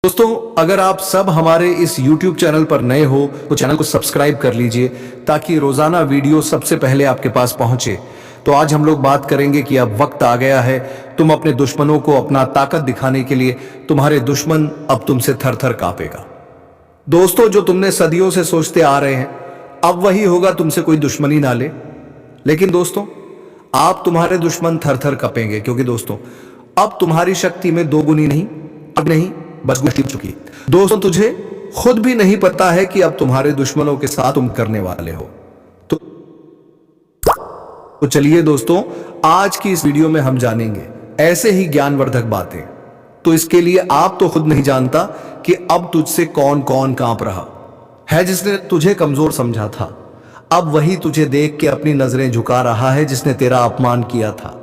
दोस्तों, अगर आप सब हमारे इस YouTube चैनल पर नए हो तो चैनल को सब्सक्राइब कर लीजिए ताकि रोजाना वीडियो सबसे पहले आपके पास पहुंचे। तो आज हम लोग बात करेंगे कि अब वक्त आ गया है तुम अपने दुश्मनों को अपना ताकत दिखाने के लिए। तुम्हारे दुश्मन अब तुमसे थर थर कांपेगा। दोस्तों, जो तुमने सदियों से सोचते आ रहे हैं अब वही होगा, तुमसे कोई दुश्मनी ना ले। लेकिन दोस्तों, आप तुम्हारे दुश्मन थर थर कांपेंगे, क्योंकि दोस्तों अब तुम्हारी शक्ति में दोगुनी नहीं, अब नहीं बस गुस्ती चुकी। दोस्तों, तुझे खुद भी नहीं पता है कि अब तुम्हारे दुश्मनों के साथ तुम करने वाले हो। तो चलिए दोस्तों, आज की इस वीडियो में हम जानेंगे ऐसे ही ज्ञानवर्धक बातें। तो इसके लिए आप तो खुद नहीं जानता कि अब तुझसे कौन कौन कांप रहा है। जिसने तुझे कमजोर समझा था अब वही तुझे देख के अपनी नजरें झुका रहा है। जिसने तेरा अपमान किया था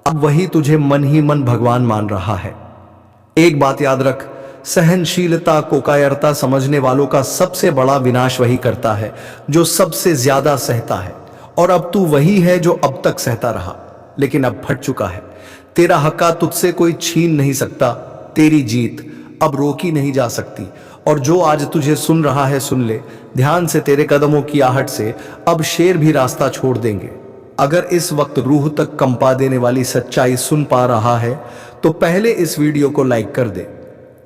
अब वही तुझे मन ही मन भगवान मान रहा है। एक बात याद रख, सहनशीलता को कायरता समझने वालों का सबसे बड़ा विनाश वही करता है जो सबसे ज्यादा सहता है। और अब तू वही है जो अब तक सहता रहा, लेकिन अब फट चुका है। तेरा हक्का तुझसे कोई छीन नहीं सकता। तेरी जीत अब रोकी नहीं जा सकती। और जो आज तुझे सुन रहा है, सुन ले ध्यान से। तेरे कदमों की आहट से अब शेर भी रास्ता छोड़ देंगे। अगर इस वक्त रूह तक कंपा देने वाली सच्चाई सुन पा रहा है तो पहले इस वीडियो को लाइक कर दे,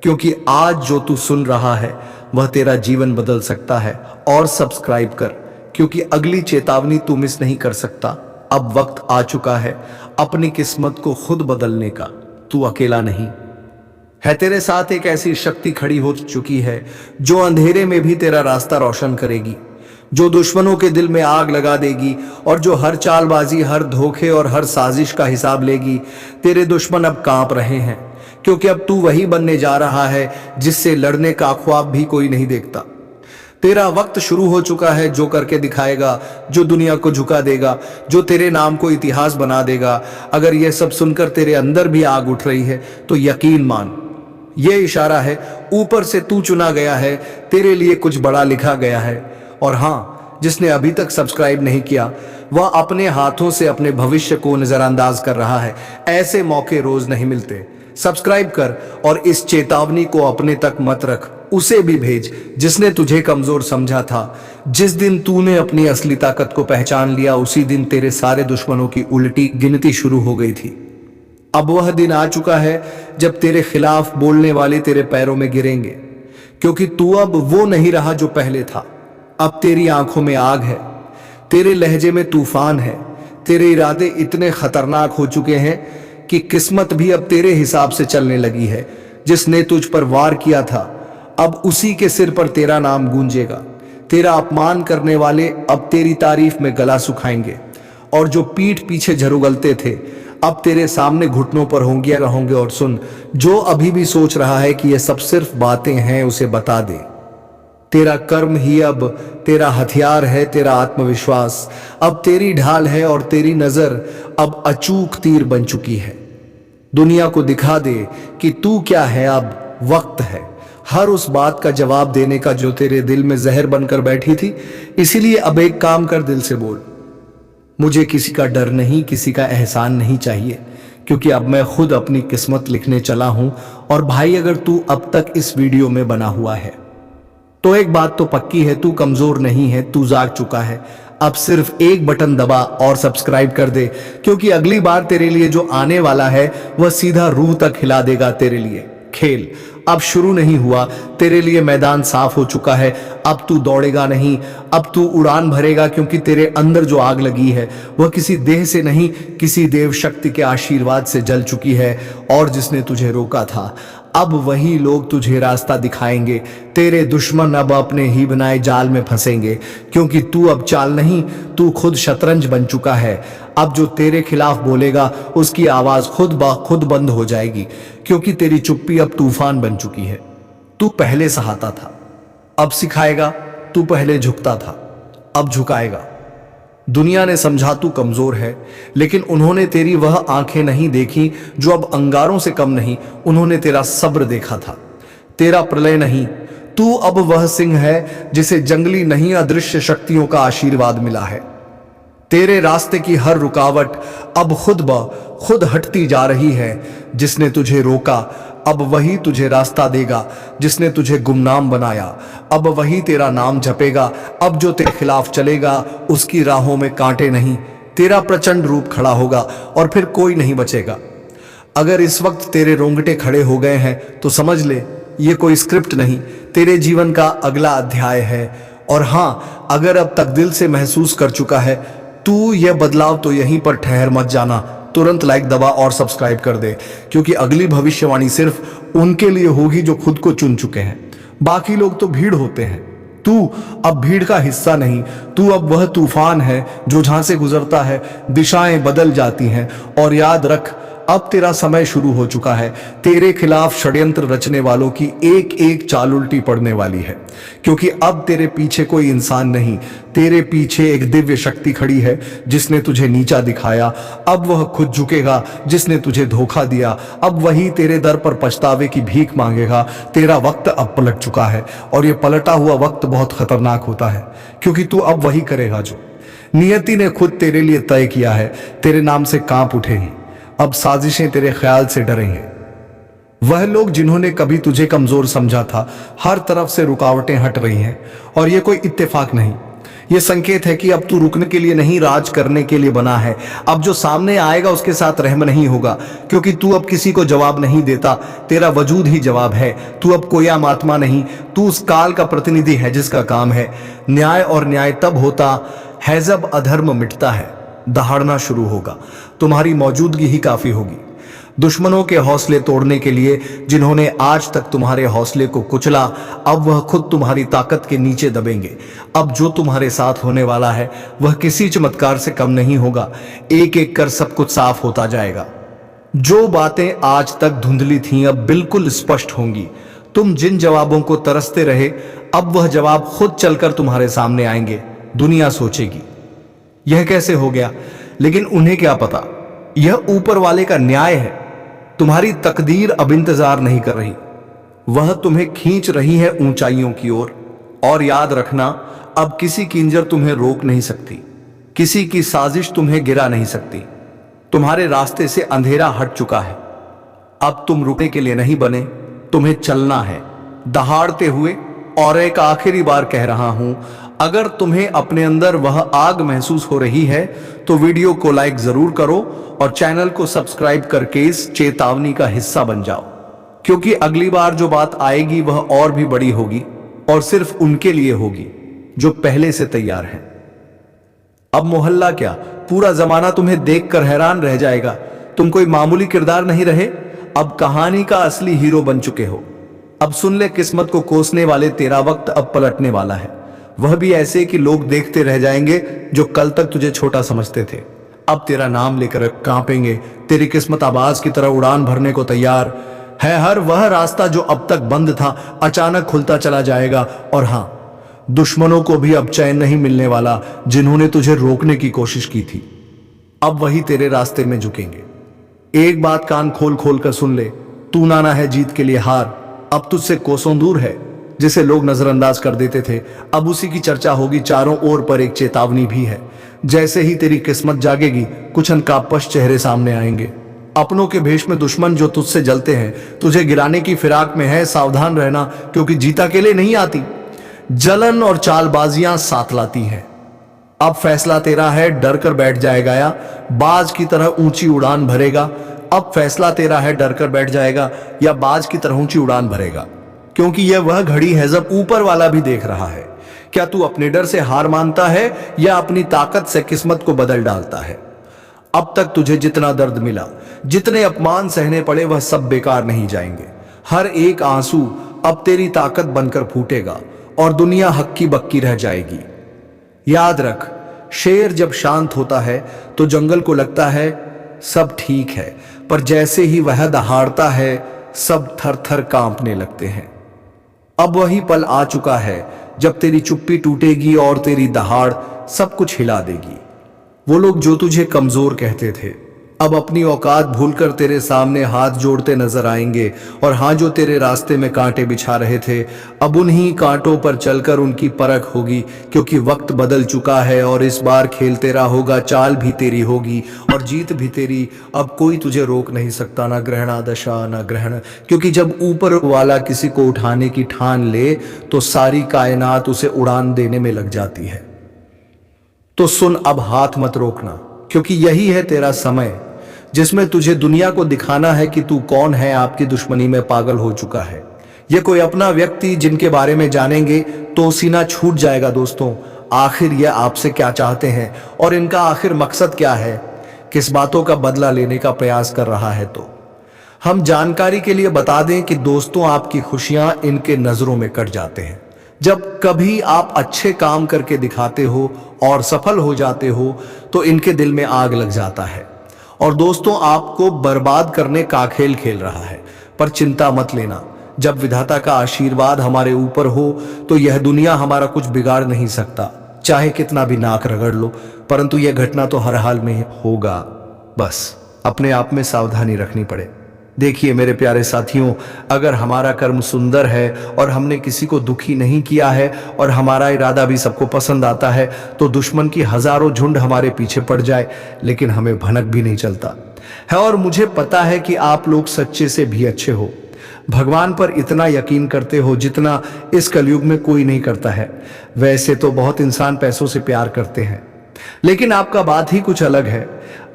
क्योंकि आज जो तू सुन रहा है वह तेरा जीवन बदल सकता है। और सब्सक्राइब कर, क्योंकि अगली चेतावनी तू मिस नहीं कर सकता। अब वक्त आ चुका है अपनी किस्मत को खुद बदलने का। तू अकेला नहीं है, तेरे साथ एक ऐसी शक्ति खड़ी हो चुकी है जो अंधेरे में भी तेरा रास्ता रोशन करेगी, जो दुश्मनों के दिल में आग लगा देगी और जो हर चालबाजी, हर धोखे और हर साजिश का हिसाब लेगी। तेरे दुश्मन अब कांप रहे हैं, क्योंकि अब तू वही बनने जा रहा है जिससे लड़ने का ख्वाब भी कोई नहीं देखता। तेरा वक्त शुरू हो चुका है, जो करके दिखाएगा, जो दुनिया को झुका देगा, जो तेरे नाम को इतिहास बना देगा। अगर यह सब सुनकर तेरे अंदर भी आग उठ रही है तो यकीन मान, यह इशारा है ऊपर से। तू चुना गया है, तेरे लिए कुछ बड़ा लिखा गया है। और हां, जिसने अभी तक सब्सक्राइब नहीं किया वह अपने हाथों से अपने भविष्य को नजरअंदाज कर रहा है। ऐसे मौके रोज नहीं मिलते। सब्सक्राइब कर और इस चेतावनी को अपने तक मत रख, उसे भी भेज जिसने तुझे कमजोर समझा था। जिस दिन तूने अपनी असली ताकत को पहचान लिया, उसी दिन तेरे सारे दुश्मनों की उल्टी गिनती शुरू हो गई थी। अब वह दिन आ चुका है जब तेरे खिलाफ बोलने वाले तेरे पैरों में गिरेंगे, क्योंकि तू अब वो नहीं रहा जो पहले था। अब तेरी आंखों में आग है, तेरे लहजे में तूफान है। तेरे इरादे इतने खतरनाक हो चुके हैं कि किस्मत भी अब तेरे हिसाब से चलने लगी है। जिसने तुझ पर वार किया था अब उसी के सिर पर तेरा नाम गूंजेगा। तेरा अपमान करने वाले अब तेरी तारीफ में गला सुखाएंगे, और जो पीठ पीछे झरुगलते थे अब तेरे सामने घुटनों पर होंगे रहोगे। और सुन, जो अभी भी सोच रहा है कि ये सब सिर्फ बातें हैं, उसे बता दे, तेरा कर्म ही अब तेरा हथियार है। तेरा आत्मविश्वास अब तेरी ढाल है, और तेरी नजर अब अचूक तीर बन चुकी है। दुनिया को दिखा दे कि तू क्या है। अब वक्त है हर उस बात का जवाब देने का जो तेरे दिल में जहर बनकर बैठी थी। इसीलिए अब एक काम कर, दिल से बोल, मुझे किसी का डर नहीं, किसी का एहसान नहीं चाहिए, क्योंकि अब मैं खुद अपनी किस्मत लिखने चला हूं। और भाई, अगर तू अब तक इस वीडियो में बना हुआ है तो एक बात तो पक्की है, तू कमजोर नहीं है, तू जाग चुका है। अब सिर्फ एक बटन दबा और सब्सक्राइब कर दे, क्योंकि अगली बार तेरे लिए जो आने वाला है वह सीधा रूह तक हिला देगा। तेरे लिए खेल अब शुरू नहीं हुआ, तेरे लिए मैदान साफ हो चुका है। अब तू दौड़ेगा नहीं, अब तू उड़ान भरेगा, क्योंकि तेरे अंदर जो आग लगी है वह किसी देह से नहीं, किसी देव शक्ति के आशीर्वाद से जल चुकी है। और जिसने तुझे रोका था अब वही लोग तुझे रास्ता दिखाएंगे। तेरे दुश्मन अब अपने ही बनाए जाल में फंसेंगे, क्योंकि तू अब चाल नहीं, तू खुद शतरंज बन चुका है। अब जो तेरे खिलाफ बोलेगा उसकी आवाज खुद ब खुद बंद हो जाएगी, क्योंकि तेरी चुप्पी अब तूफान बन चुकी है। तू पहले सहाता था, अब सिखाएगा। तू पहले झुकता था, अब झुकाएगा। दुनिया ने समझा तू कमजोर है, लेकिन उन्होंने तेरी वह आंखें नहीं देखी जो अब अंगारों से कम नहीं। उन्होंने तेरा सब्र देखा था, तेरा प्रलय नहीं। तू अब वह सिंह है जिसे जंगली नहीं, अदृश्य शक्तियों का आशीर्वाद मिला है। तेरे रास्ते की हर रुकावट अब खुद ब खुद हटती जा रही है। जिसने तुझे रोका अब वही तुझे रास्ता देगा जिसने तुझे गुमनाम बनाया। अब वही तेरा नाम जपेगा। अब जो तेरे खिलाफ चलेगा उसकी राहों में कांटे नहीं। तेरा प्रचंड रूप खड़ा होगा और फिर कोई नहीं बचेगा। अगर इस वक्त तेरे रोंगटे खड़े हो गए हैं तो समझ ले ये कोई स्क्रिप्ट नहीं, तेरे जीवन का अगला अध्याय है। और हाँ, अगर अब तक दिल से महसूस कर चुका है तू यह बदलाव, तो यहीं पर ठहर मत जाना। तुरंत लाइक दबा और सब्सक्राइब कर दे, क्योंकि अगली भविष्यवाणी सिर्फ उनके लिए होगी जो खुद को चुन चुके हैं। बाकी लोग तो भीड़ होते हैं, तू अब भीड़ का हिस्सा नहीं। तू अब वह तूफान है जो जहां से गुजरता है दिशाएं बदल जाती हैं। और याद रख, अब तेरा समय शुरू हो चुका है। तेरे खिलाफ षड्यंत्र रचने वालों की एक एक चाल उल्टी पड़ने वाली है, क्योंकि अब तेरे पीछे कोई इंसान नहीं, तेरे पीछे एक दिव्य शक्ति खड़ी है जिसने तुझे नीचा दिखाया। अब वह खुद झुकेगा जिसने तुझे धोखा दिया। अब वही तेरे दर पर पछतावे की भीख मांगेगा। तेरा वक्त अब पलट चुका है, और यह पलटा हुआ वक्त बहुत खतरनाक होता है, क्योंकि तू अब वही करेगा जो नियति ने खुद तेरे लिए तय किया है। तेरे नाम से कांप उठेगी। अब साजिशें तेरे ख्याल से डरेंगे। वह लोग जिन्होंने कभी तुझे कमजोर समझा था, हर तरफ से रुकावटें हट रही हैं। और यह कोई इत्तेफाक नहीं, यह संकेत है कि अब तू रुकने के लिए नहीं, राज करने के लिए बना है। अब जो सामने आएगा उसके साथ रहम नहीं होगा, क्योंकि तू अब किसी को जवाब नहीं देता। तेरा वजूद ही जवाब है। तू अब कोई आम आत्मा नहीं, तू उस काल का प्रतिनिधि है जिसका काम है न्याय। और न्याय तब होता है जब अधर्म मिटता है, दहाड़ना शुरू होगा। तुम्हारी मौजूदगी ही काफी होगी दुश्मनों के हौसले तोड़ने के लिए। जिन्होंने आज तक तुम्हारे हौसले को कुचला, अब वह खुद तुम्हारी ताकत के नीचे दबेंगे। अब जो तुम्हारे साथ होने वाला है वह किसी चमत्कार से कम नहीं होगा। एक एक कर सब कुछ साफ होता जाएगा। जो बातें आज तक धुंधली थीं अब बिल्कुल स्पष्ट होंगी। तुम जिन जवाबों को तरसते रहे, अब वह जवाब खुद चलकर तुम्हारे सामने आएंगे। दुनिया सोचेगी यह कैसे हो गया, लेकिन उन्हें क्या पता, यह ऊपर वाले का न्याय है। तुम्हारी तकदीर अब इंतजार नहीं कर रही, वह तुम्हें खींच रही है ऊंचाइयों की ओर। और याद रखना, अब किसी किंजर तुम्हें रोक नहीं सकती, किसी की साजिश तुम्हें गिरा नहीं सकती। तुम्हारे रास्ते से अंधेरा हट चुका है। अब तुम रुकने के लिए नहीं बने, तुम्हें चलना है दहाड़ते हुए। और एक आखिरी बार कह रहा हूं, अगर तुम्हें अपने अंदर वह आग महसूस हो रही है तो वीडियो को लाइक जरूर करो और चैनल को सब्सक्राइब करके इस चेतावनी का हिस्सा बन जाओ, क्योंकि अगली बार जो बात आएगी वह और भी बड़ी होगी, और सिर्फ उनके लिए होगी जो पहले से तैयार हैं। अब मोहल्ला क्या, पूरा जमाना तुम्हें देखकर हैरान रह जाएगा। तुम कोई मामूली किरदार नहीं रहे, अब कहानी का असली हीरो बन चुके हो। अब सुन ले, किस्मत को कोसने वाले, तेरा वक्त अब पलटने वाला है। वह भी ऐसे कि लोग देखते रह जाएंगे जो कल तक तुझे छोटा समझते थे। अब तेरा नाम लेकर कांपेंगे। तेरी किस्मत आवाज की तरह उड़ान भरने को तैयार है। हर वह रास्ता जो अब तक बंद था अचानक खुलता चला जाएगा। और हां, दुश्मनों को भी अब चैन नहीं मिलने वाला जिन्होंने तुझे रोकने की कोशिश की थी। अब वही तेरे रास्ते में झुकेंगे। एक बात कान खोल खोल कर सुन ले, तू नाना है जीत के लिए हार। अब तुझसे कोसों दूर है जिसे लोग नजरअंदाज कर देते थे, अब उसी की चर्चा होगी चारों ओर। पर एक चेतावनी भी है, जैसे ही तेरी किस्मत जागेगी कुछ अनकापश चेहरे सामने आएंगे। अपनों के भेष में दुश्मन जो तुझसे जलते हैं, तुझे गिराने की फिराक में है। सावधान रहना, क्योंकि जीता अकेले नहीं आती, जलन और चालबाजियां साथ लाती हैं। अब फैसला तेरा है, डर कर बैठ जाएगा या बाज की तरह ऊंची उड़ान भरेगा। अब फैसला तेरा है, डर कर बैठ जाएगा या बाज की तरह ऊंची उड़ान भरेगा, क्योंकि यह वह घड़ी है जब ऊपर वाला भी देख रहा है। क्या तू अपने डर से हार मानता है या अपनी ताकत से किस्मत को बदल डालता है? अब तक तुझे जितना दर्द मिला, जितने अपमान सहने पड़े, वह सब बेकार नहीं जाएंगे। हर एक आंसू अब तेरी ताकत बनकर फूटेगा और दुनिया हक्की बक्की रह जाएगी। याद रख, शेर जब शांत होता है तो जंगल को लगता है सब ठीक है, पर जैसे ही वह दहाड़ता है सब थर थर कांपने लगते हैं। अब वही पल आ चुका है जब तेरी चुप्पी टूटेगी और तेरी दहाड़ सब कुछ हिला देगी। वो लोग जो तुझे कमजोर कहते थे अब अपनी औकात भूलकर तेरे सामने हाथ जोड़ते नजर आएंगे। और हाँ, जो तेरे रास्ते में कांटे बिछा रहे थे, अब उन्हीं कांटों पर चलकर उनकी परख होगी, क्योंकि वक्त बदल चुका है और इस बार खेल तेरा होगा, चाल भी तेरी होगी और जीत भी तेरी। अब कोई तुझे रोक नहीं सकता, ना ग्रहण दशा ना ग्रहण, क्योंकि जब ऊपर वाला किसी को उठाने की ठान ले तो सारी कायनात उसे उड़ान देने में लग जाती है। तो सुन, अब हाथ मत रोकना, क्योंकि यही है तेरा समय जिसमें तुझे दुनिया को दिखाना है कि तू कौन है। आपकी दुश्मनी में पागल हो चुका है ये कोई अपना व्यक्ति, जिनके बारे में जानेंगे तो सीना छूट जाएगा। दोस्तों, आखिर ये आपसे क्या चाहते हैं और इनका आखिर मकसद क्या है? किस बातों का बदला लेने का प्रयास कर रहा है? तो हम जानकारी के लिए बता दें कि दोस्तों, आपकी खुशियां इनके नजरों में कट जाते हैं। जब कभी आप अच्छे काम करके दिखाते हो और सफल हो जाते हो तो इनके दिल में आग लग जाता है और दोस्तों, आपको बर्बाद करने का खेल खेल रहा है। पर चिंता मत लेना, जब विधाता का आशीर्वाद हमारे ऊपर हो तो यह दुनिया हमारा कुछ बिगाड़ नहीं सकता, चाहे कितना भी नाक रगड़ लो। परंतु यह घटना तो हर हाल में होगा, बस अपने आप में सावधानी रखनी पड़े। देखिए मेरे प्यारे साथियों, अगर हमारा कर्म सुंदर है और हमने किसी को दुखी नहीं किया है और हमारा इरादा भी सबको पसंद आता है, तो दुश्मन की हजारों झुंड हमारे पीछे पड़ जाए लेकिन हमें भनक भी नहीं चलता है। और मुझे पता है कि आप लोग सच्चे से भी अच्छे हो, भगवान पर इतना यकीन करते हो जितना इस कलयुग में कोई नहीं करता है। वैसे तो बहुत इंसान पैसों से प्यार करते हैं, लेकिन आपका बात ही कुछ अलग है।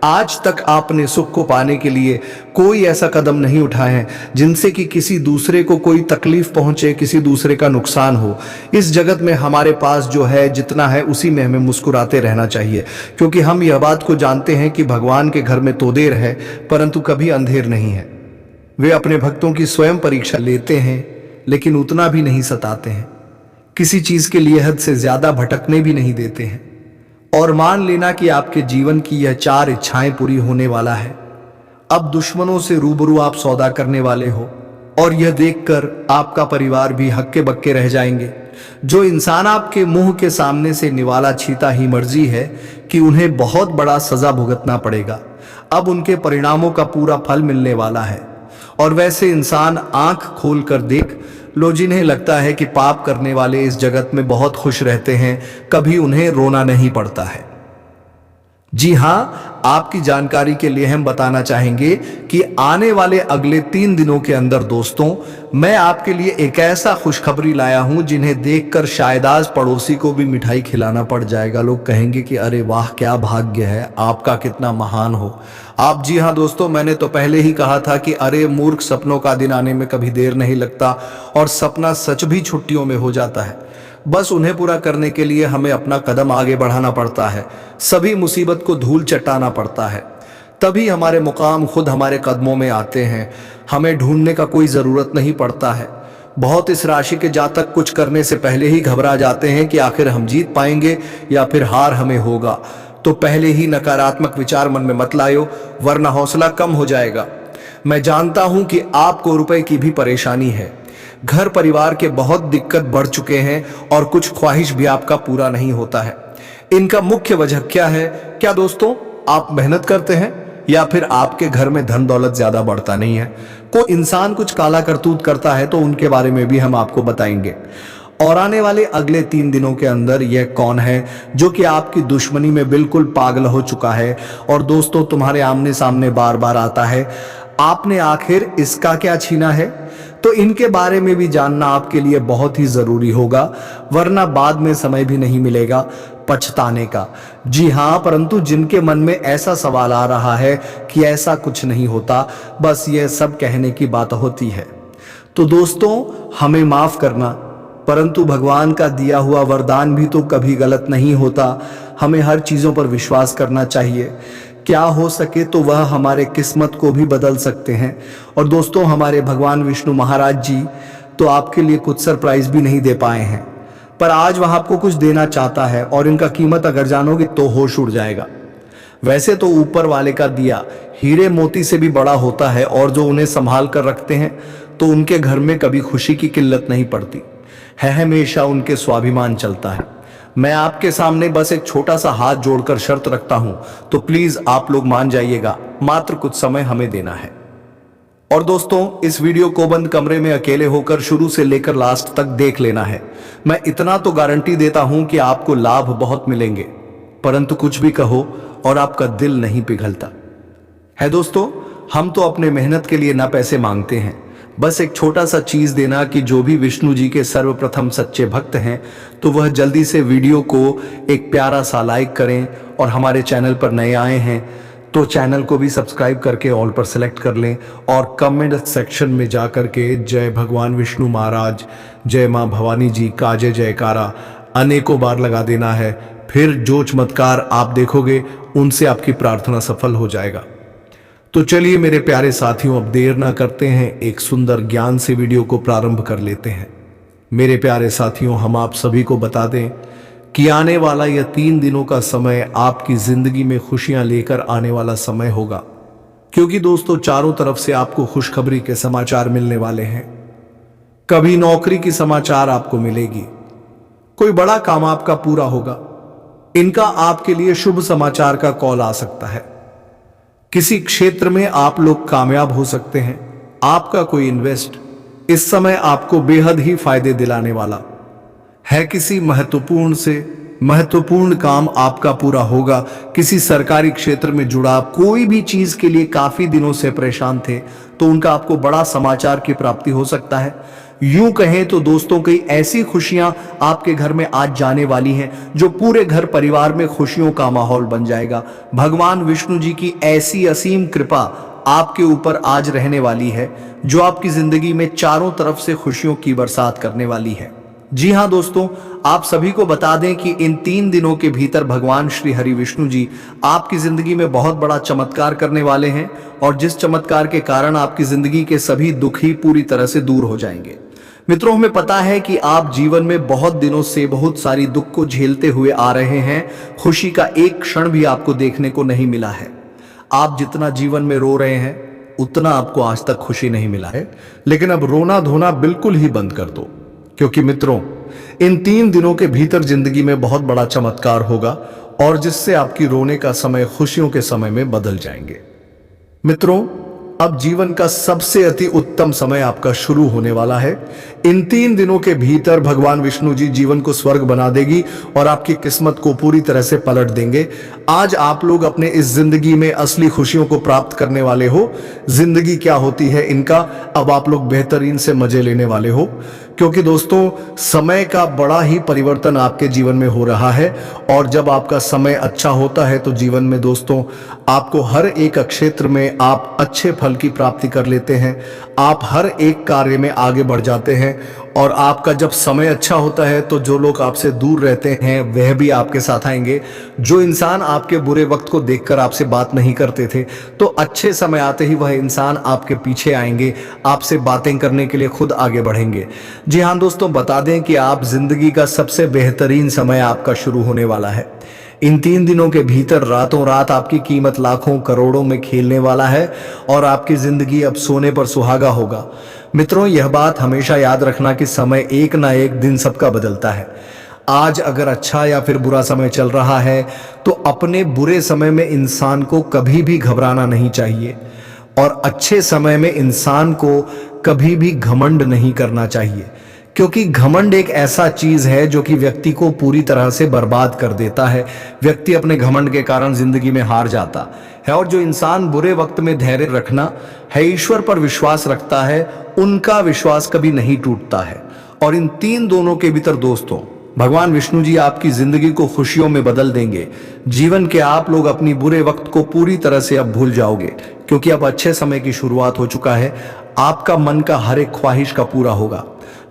आज तक आपने सुख को पाने के लिए कोई ऐसा कदम नहीं उठाए हैं जिनसे कि किसी दूसरे को कोई तकलीफ पहुंचे, किसी दूसरे का नुकसान हो। इस जगत में हमारे पास जो है, जितना है, उसी में हमें मुस्कुराते रहना चाहिए, क्योंकि हम यह बात को जानते हैं कि भगवान के घर में तो देर है परंतु कभी अंधेर नहीं है। वे अपने भक्तों की स्वयं परीक्षा लेते हैं लेकिन उतना भी नहीं सताते हैं, किसी चीज के लिए हद से ज्यादा भटकने भी नहीं देते हैं। और मान लेना कि आपके जीवन की यह 4 इच्छाएं पूरी होने वाला है। अब दुश्मनों से रूबरू आप सौदा करने वाले हो और यह देखकर आपका परिवार भी हक्के बक्के रह जाएंगे। जो इंसान आपके मुंह के सामने से निवाला छीता ही मर्जी है कि उन्हें बहुत बड़ा सजा भुगतना पड़ेगा। अब उनके परिणामों का पूरा फल मिलने वाला है। और वैसे इंसान आंख खोल कर देख लो, जिन्हें लगता है कि पाप करने वाले इस जगत में बहुत खुश रहते हैं, कभी उन्हें रोना नहीं पड़ता है। जी हां, आपकी जानकारी के लिए हम बताना चाहेंगे कि आने वाले अगले 3 दिनों के अंदर दोस्तों, मैं आपके लिए एक ऐसा खुशखबरी लाया हूं जिन्हें देखकर शायद आज पड़ोसी को भी मिठाई खिलाना पड़ जाएगा। लोग कहेंगे कि अरे वाह, क्या भाग्य है आपका, कितना महान हो आप। जी हां दोस्तों, मैंने तो पहले ही कहा था कि अरे मूर्ख, सपनों का दिन आने में कभी देर नहीं लगता और सपना सच भी छुट्टियों में हो जाता है। बस उन्हें पूरा करने के लिए हमें अपना कदम आगे बढ़ाना पड़ता है, सभी मुसीबत को धूल चटाना पड़ता है, तभी हमारे मुकाम खुद हमारे कदमों में आते हैं। हमें ढूंढने का कोई जरूरत नहीं पड़ता है। बहुत इस राशि के जातक कुछ करने से पहले ही घबरा जाते हैं कि आखिर हम जीत पाएंगे या फिर हार हमें होगा। तो पहले ही नकारात्मक विचार मन में मत लायो, वरना हौसला कम हो जाएगा। मैं जानता हूं कि आपको रुपए की भी परेशानी है, घर परिवार के बहुत दिक्कत बढ़ चुके हैं और कुछ ख्वाहिश भी आपका पूरा नहीं होता है। इनका मुख्य वजह क्या है? क्या दोस्तों, आप मेहनत करते हैं या फिर आपके घर में धन दौलत ज्यादा बढ़ता नहीं है? कोई इंसान कुछ काला करतूत करता है तो उनके बारे में भी हम आपको बताएंगे। और आने वाले अगले 3 दिनों के अंदर यह कौन है जो कि आपकी दुश्मनी में बिल्कुल पागल हो चुका है और दोस्तों तुम्हारे आमने सामने बार बार आता है, आपने आखिर इसका क्या छीना है? तो इनके बारे में भी जानना आपके लिए बहुत ही जरूरी होगा, वरना बाद में समय भी नहीं मिलेगा पछताने का। जी हां, परंतु जिनके मन में ऐसा सवाल आ रहा है कि ऐसा कुछ नहीं होता, बस यह सब कहने की बात होती है, तो दोस्तों हमें माफ करना, परंतु भगवान का दिया हुआ वरदान भी तो कभी गलत नहीं होता। हमें हर चीजों पर विश्वास करना चाहिए। क्या हो सके तो वह हमारे किस्मत को भी बदल सकते हैं। और दोस्तों, हमारे भगवान विष्णु महाराज जी तो आपके लिए कुछ सरप्राइज भी नहीं दे पाए हैं, पर आज वह आपको कुछ देना चाहता है और इनका कीमत अगर जानोगे तो होश उड़ जाएगा। वैसे तो ऊपर वाले का दिया हीरे मोती से भी बड़ा होता है और जो उन्हें संभाल कर रखते हैं तो उनके घर में कभी खुशी की किल्लत नहीं पड़ती है, हमेशा उनके स्वाभिमान चलता है। मैं आपके सामने बस एक छोटा सा हाथ जोड़कर शर्त रखता हूं, तो प्लीज आप लोग मान जाइएगा, मात्र कुछ समय हमें देना है। और दोस्तों, इस वीडियो को बंद कमरे में अकेले होकर शुरू से लेकर लास्ट तक देख लेना है। मैं इतना तो गारंटी देता हूं कि आपको लाभ बहुत मिलेंगे, परंतु कुछ भी कहो और आपका दिल नहीं पिघलता है। दोस्तों, हम तो अपने मेहनत के लिए ना पैसे मांगते हैं, बस एक छोटा सा चीज देना कि जो भी विष्णु जी के सर्वप्रथम सच्चे भक्त हैं तो वह जल्दी से वीडियो को एक प्यारा सा लाइक करें, और हमारे चैनल पर नए आए हैं तो चैनल को भी सब्सक्राइब करके ऑल पर सेलेक्ट कर लें, और कमेंट सेक्शन में जाकर के जय भगवान विष्णु महाराज, जय मां भवानी जी का जय जयकारा अनेकों बार लगा देना है। फिर जो चमत्कार आप देखोगे उनसे आपकी प्रार्थना सफल हो जाएगा। तो चलिए मेरे प्यारे साथियों, अब देर ना करते हैं, एक सुंदर ज्ञान से वीडियो को प्रारंभ कर लेते हैं। मेरे प्यारे साथियों, हम आप सभी को बता दें कि आने वाला यह 3 दिनों का समय आपकी जिंदगी में खुशियां लेकर आने वाला समय होगा, क्योंकि दोस्तों चारों तरफ से आपको खुशखबरी के समाचार मिलने वाले हैं। कभी नौकरी की समाचार आपको मिलेगी, कोई बड़ा काम आपका पूरा होगा, इनका आपके लिए शुभ समाचार का कॉल आ सकता है। किसी क्षेत्र में आप लोग कामयाब हो सकते हैं। आपका कोई इन्वेस्ट इस समय आपको बेहद ही फायदे दिलाने वाला है। किसी महत्वपूर्ण काम आपका पूरा होगा। किसी सरकारी क्षेत्र में जुड़ा कोई भी चीज के लिए काफी दिनों से परेशान थे तो उनका आपको बड़ा समाचार की प्राप्ति हो सकता है। यूं कहें तो दोस्तों, कई ऐसी खुशियां आपके घर में आज जाने वाली हैं जो पूरे घर परिवार में खुशियों का माहौल बन जाएगा। भगवान विष्णु जी की ऐसी असीम कृपा आपके ऊपर आज रहने वाली है जो आपकी जिंदगी में चारों तरफ से खुशियों की बरसात करने वाली है। जी हां दोस्तों, आप सभी को बता दें कि इन 3 दिनों के भीतर भगवान श्री हरि विष्णु जी आपकी जिंदगी में बहुत बड़ा चमत्कार करने वाले हैं, और जिस चमत्कार के कारण आपकी जिंदगी के सभी दुख ही पूरी तरह से दूर हो जाएंगे। मित्रों, हमें पता है कि आप जीवन में बहुत दिनों से बहुत सारी दुख को झेलते हुए आ रहे हैं। खुशी का एक क्षण भी आपको देखने को नहीं मिला है। आप जितना जीवन में रो रहे हैं उतना आपको आज तक खुशी नहीं मिला है। लेकिन अब रोना धोना बिल्कुल ही बंद कर दो, क्योंकि मित्रों इन 3 दिनों के भीतर जिंदगी में बहुत बड़ा चमत्कार होगा, और जिससे आपकी रोने का समय खुशियों के समय में बदल जाएंगे। मित्रों, अब जीवन का सबसे अति उत्तम समय आपका शुरू होने वाला है। इन 3 दिनों के भीतर भगवान विष्णु जी जीवन को स्वर्ग बना देगी और आपकी किस्मत को पूरी तरह से पलट देंगे। आज आप लोग अपने इस जिंदगी में असली खुशियों को प्राप्त करने वाले हो। जिंदगी क्या होती है इनका अब आप लोग बेहतरीन से मजे लेने वाले हो, क्योंकि दोस्तों समय का बड़ा ही परिवर्तन आपके जीवन में हो रहा है। और जब आपका समय अच्छा होता है तो जीवन में दोस्तों आपको हर एक क्षेत्र में आप अच्छे फल की प्राप्ति कर लेते हैं। आप हर एक कार्य में आगे बढ़ जाते हैं, और आपका जब समय अच्छा होता है तो जो लोग आपसे दूर रहते हैं वह भी आपके साथ आएंगे। जो इंसान आपके बुरे वक्त को देखकर आपसे बात नहीं करते थे तो अच्छे समय आते ही वह इंसान आपके पीछे आएंगे, आपसे बातें करने के लिए खुद आगे बढ़ेंगे। जी हाँ दोस्तों, बता दें कि आप जिंदगी का सबसे बेहतरीन समय आपका शुरू होने वाला है। इन 3 दिनों के भीतर रातों रात आपकी कीमत लाखों करोड़ों में खेलने वाला है, और आपकी जिंदगी अब सोने पर सुहागा होगा। मित्रों, यह बात हमेशा याद रखना कि समय एक ना एक दिन सबका बदलता है। आज अगर अच्छा या फिर बुरा समय चल रहा है तो अपने बुरे समय में इंसान को कभी भी घबराना नहीं चाहिए, और अच्छे समय में इंसान को कभी भी घमंड नहीं करना चाहिए, क्योंकि घमंड एक ऐसा चीज है जो कि व्यक्ति को पूरी तरह से बर्बाद कर देता है। व्यक्ति अपने घमंड के कारण जिंदगी में हार जाता है। और जो इंसान बुरे वक्त में धैर्य रखना है, ईश्वर पर विश्वास रखता है, उनका विश्वास कभी नहीं टूटता है। और इन 3 दोनों के भीतर दोस्तों भगवान विष्णु जी आपकी जिंदगी को खुशियों में बदल देंगे। जीवन के आप लोग अपनी बुरे वक्त को पूरी तरह से अब भूल जाओगे, क्योंकि अब अच्छे समय की शुरुआत हो चुका है। आपका मन का हर एक ख्वाहिश का पूरा होगा।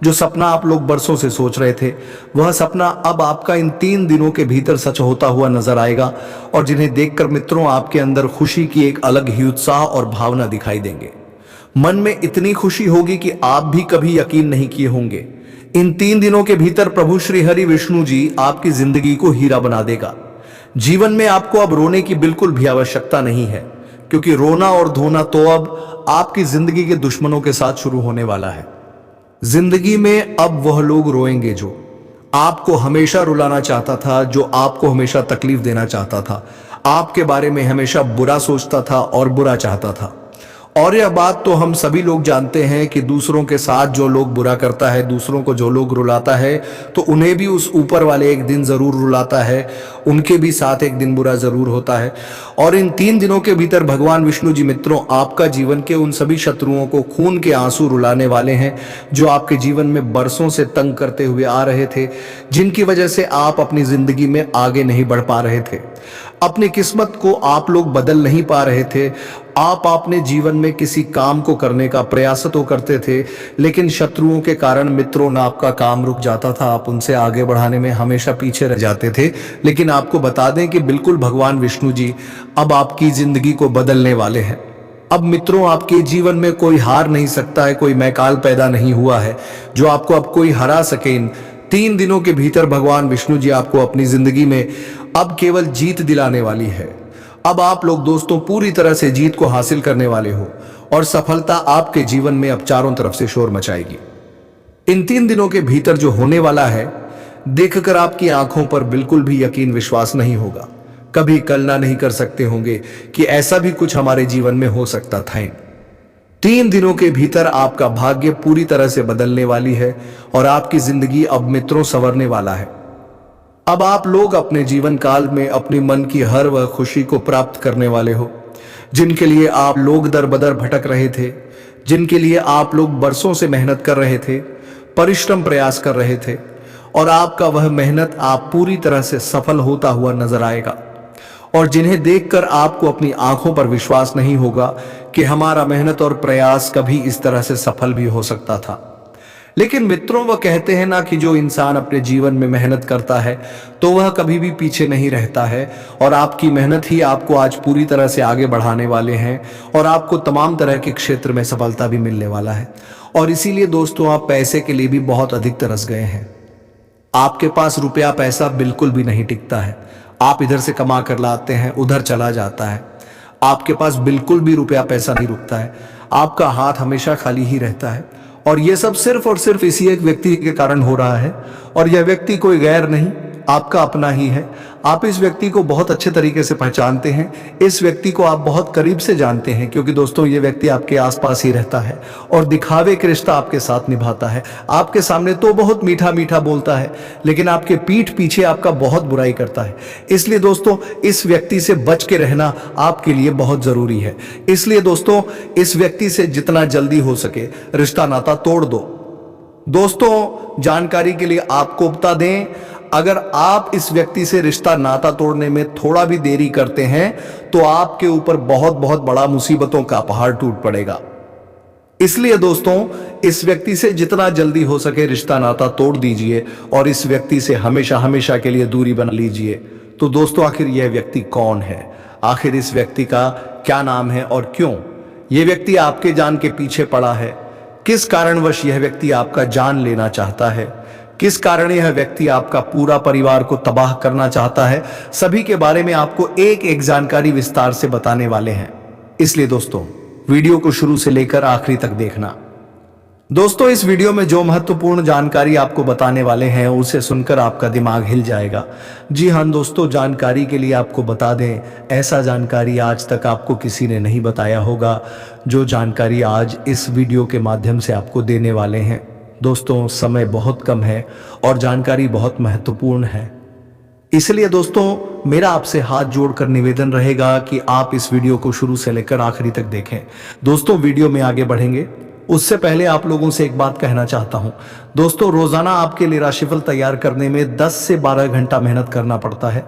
जो सपना आप लोग बरसों से सोच रहे थे, वह सपना अब आपका इन 3 दिनों के भीतर सच होता हुआ नजर आएगा, और जिन्हें देखकर मित्रों आपके अंदर खुशी की एक अलग ही उत्साह और भावना दिखाई देंगे। मन में इतनी खुशी होगी कि आप भी कभी यकीन नहीं किए होंगे। इन 3 दिनों के भीतर प्रभु श्री हरि विष्णु जी आपकी जिंदगी को हीरा बना देगा। जीवन में आपको अब रोने की बिल्कुल भी आवश्यकता नहीं है, क्योंकि रोना और धोना तो अब आपकी जिंदगी के दुश्मनों के साथ शुरू होने वाला है। जिंदगी में अब वह लोग रोएंगे जो आपको हमेशा रुलाना चाहता था, जो आपको हमेशा तकलीफ देना चाहता था, आपके बारे में हमेशा बुरा सोचता था और बुरा चाहता था। और यह बात तो हम सभी लोग जानते हैं कि दूसरों के साथ जो लोग बुरा करता है, दूसरों को जो लोग रुलाता है, तो उन्हें भी उस ऊपर वाले एक दिन जरूर रुलाता है, उनके भी साथ एक दिन बुरा जरूर होता है। और इन 3 दिनों के भीतर भगवान विष्णु जी मित्रों आपका जीवन के उन सभी शत्रुओं को खून के आंसू रुलाने वाले हैं, जो आपके जीवन में बरसों से तंग करते हुए आ रहे थे, जिनकी वजह से आप अपनी जिंदगी में आगे नहीं बढ़ पा रहे थे। अपनी किस्मत को आप लोग बदल नहीं पा रहे थे। आप अपने जीवन में किसी काम को करने का प्रयास तो करते थे, लेकिन शत्रुओं के कारण मित्रों ना आपका काम रुक जाता था, आप उनसे आगे बढ़ाने में हमेशा पीछे रह जाते थे। लेकिन आपको बता दें कि बिल्कुल भगवान विष्णु जी अब आपकी जिंदगी को बदलने वाले हैं। अब मित्रों आपके जीवन में कोई हार नहीं सकता है, कोई मैकाल पैदा नहीं हुआ है जो आपको अब कोई हरा सके। इन 3 दिनों के भीतर भगवान विष्णु जी आपको अपनी जिंदगी में अब केवल जीत दिलाने वाली है। अब आप लोग दोस्तों पूरी तरह से जीत को हासिल करने वाले हो और सफलता आपके जीवन में अब चारों तरफ से शोर मचाएगी। इन 3 दिनों के भीतर जो होने वाला है, देखकर आपकी आंखों पर बिल्कुल भी यकीन विश्वास नहीं होगा। कभी कल्पना नहीं कर सकते होंगे कि ऐसा भी कुछ हमारे जीवन में हो सकता था। 3 दिनों के भीतर आपका भाग्य पूरी तरह से बदलने वाली है और आपकी जिंदगी अब मित्रों संवरने वाला है। अब आप लोग अपने जीवन काल में अपनी मन की हर वह खुशी को प्राप्त करने वाले हो, जिनके लिए आप लोग दर बदर भटक रहे थे, जिनके लिए आप लोग बरसों से मेहनत कर रहे थे, परिश्रम प्रयास कर रहे थे, और आपका वह मेहनत आप पूरी तरह से सफल होता हुआ नजर आएगा। और जिन्हें देखकर आपको अपनी आंखों पर विश्वास नहीं होगा कि हमारा मेहनत और प्रयास कभी इस तरह से सफल भी हो सकता था। लेकिन मित्रों वह कहते हैं ना कि जो इंसान अपने जीवन में मेहनत करता है तो वह कभी भी पीछे नहीं रहता है, और आपकी मेहनत ही आपको आज पूरी तरह से आगे बढ़ाने वाले हैं और आपको तमाम तरह के क्षेत्र में सफलता भी मिलने वाला है। और इसीलिए दोस्तों आप पैसे के लिए भी बहुत अधिक तरस गए हैं। आपके पास रुपया पैसा बिल्कुल भी नहीं टिकता है। आप इधर से कमा कर लाते हैं, उधर चला जाता है। आपके पास बिल्कुल भी रुपया पैसा नहीं रुकता है। आपका हाथ हमेशा खाली ही रहता है। और यह सब सिर्फ और सिर्फ इसी एक व्यक्ति के कारण हो रहा है, और यह व्यक्ति कोई गैर नहीं, आपका अपना ही है। आप इस व्यक्ति को बहुत अच्छे तरीके से पहचानते हैं, इस व्यक्ति को आप बहुत करीब से जानते हैं, क्योंकि दोस्तों ये व्यक्ति आपके आसपास ही रहता है और दिखावे के रिश्ता आपके साथ निभाता है। आपके सामने तो बहुत मीठा मीठा बोलता है, लेकिन आपके पीठ पीछे आपका बहुत बुराई करता है। इसलिए दोस्तों इस व्यक्ति से बच के रहना आपके लिए बहुत जरूरी है। इसलिए दोस्तों इस व्यक्ति से जितना जल्दी हो सके रिश्ता नाता तोड़ दो। दोस्तों जानकारी के लिए आपको बता दें, अगर आप इस व्यक्ति से रिश्ता नाता तोड़ने में थोड़ा भी देरी करते हैं तो आपके ऊपर बहुत बहुत बड़ा मुसीबतों का पहाड़ टूट पड़ेगा। इसलिए दोस्तों इस व्यक्ति से जितना जल्दी हो सके रिश्ता नाता तोड़ दीजिए और इस व्यक्ति से हमेशा हमेशा के लिए दूरी बना लीजिए। तो दोस्तों आखिर यह व्यक्ति कौन है, आखिर इस व्यक्ति का क्या नाम है और क्यों यह व्यक्ति आपके जान के पीछे पड़ा है, किस कारणवश यह व्यक्ति आपका जान लेना चाहता है, किस कारण यह व्यक्ति आपका पूरा परिवार को तबाह करना चाहता है, सभी के बारे में आपको एक एक जानकारी विस्तार से बताने वाले हैं। इसलिए दोस्तों वीडियो को शुरू से लेकर आखिरी तक देखना। दोस्तों इस वीडियो में जो महत्वपूर्ण जानकारी आपको बताने वाले हैं उसे सुनकर आपका दिमाग हिल जाएगा। जी हाँ दोस्तों, जानकारी के लिए आपको बता दें, ऐसा जानकारी आज तक आपको किसी ने नहीं बताया होगा जो जानकारी आज इस वीडियो के माध्यम से आपको देने वाले हैं। दोस्तों समय बहुत कम है और जानकारी बहुत महत्वपूर्ण है, इसलिए दोस्तों मेरा आपसे हाथ जोड़कर निवेदन रहेगा कि आप इस वीडियो को शुरू से लेकर आखिरी तक देखें। दोस्तों वीडियो में आगे बढ़ेंगे उससे पहले आप लोगों से एक बात कहना चाहता हूं। दोस्तों रोजाना आपके लिए राशिफल तैयार करने में 10 से 12 घंटा मेहनत करना पड़ता है।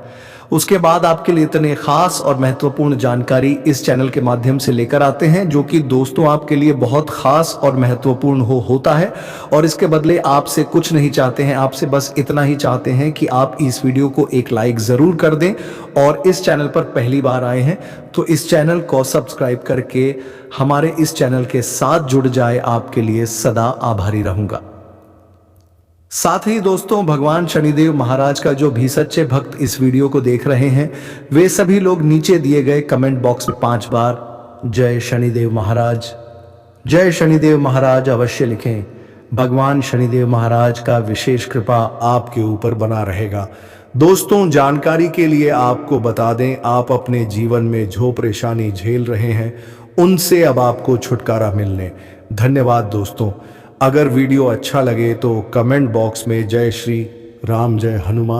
उसके बाद आपके लिए इतने खास और महत्वपूर्ण जानकारी इस चैनल के माध्यम से लेकर आते हैं, जो कि दोस्तों आपके लिए बहुत खास और महत्वपूर्ण होता है। और इसके बदले आपसे कुछ नहीं चाहते हैं, आपसे बस इतना ही चाहते हैं कि आप इस वीडियो को एक लाइक जरूर कर दें, और इस चैनल पर पहली बार आए हैं तो इस चैनल को सब्सक्राइब करके हमारे इस चैनल के साथ जुड़ जाए। आपके लिए सदा आभारी रहूंगा। साथ ही दोस्तों भगवान शनिदेव महाराज का जो भी सच्चे भक्त इस वीडियो को देख रहे हैं वे सभी लोग नीचे दिए गए कमेंट बॉक्स में 5 बार जय शनिदेव महाराज, जय शनिदेव महाराज अवश्य लिखें। भगवान शनिदेव महाराज का विशेष कृपा आपके ऊपर बना रहेगा। दोस्तों, जानकारी के लिए आपको बता दें, आप अपने जीवन में जो परेशानी झेल रहे हैं उनसे अब आपको छुटकारा मिलने। धन्यवाद दोस्तों। अगर वीडियो अच्छा लगे तो कमेंट बॉक्स में जय श्री राम, जय हनुमान।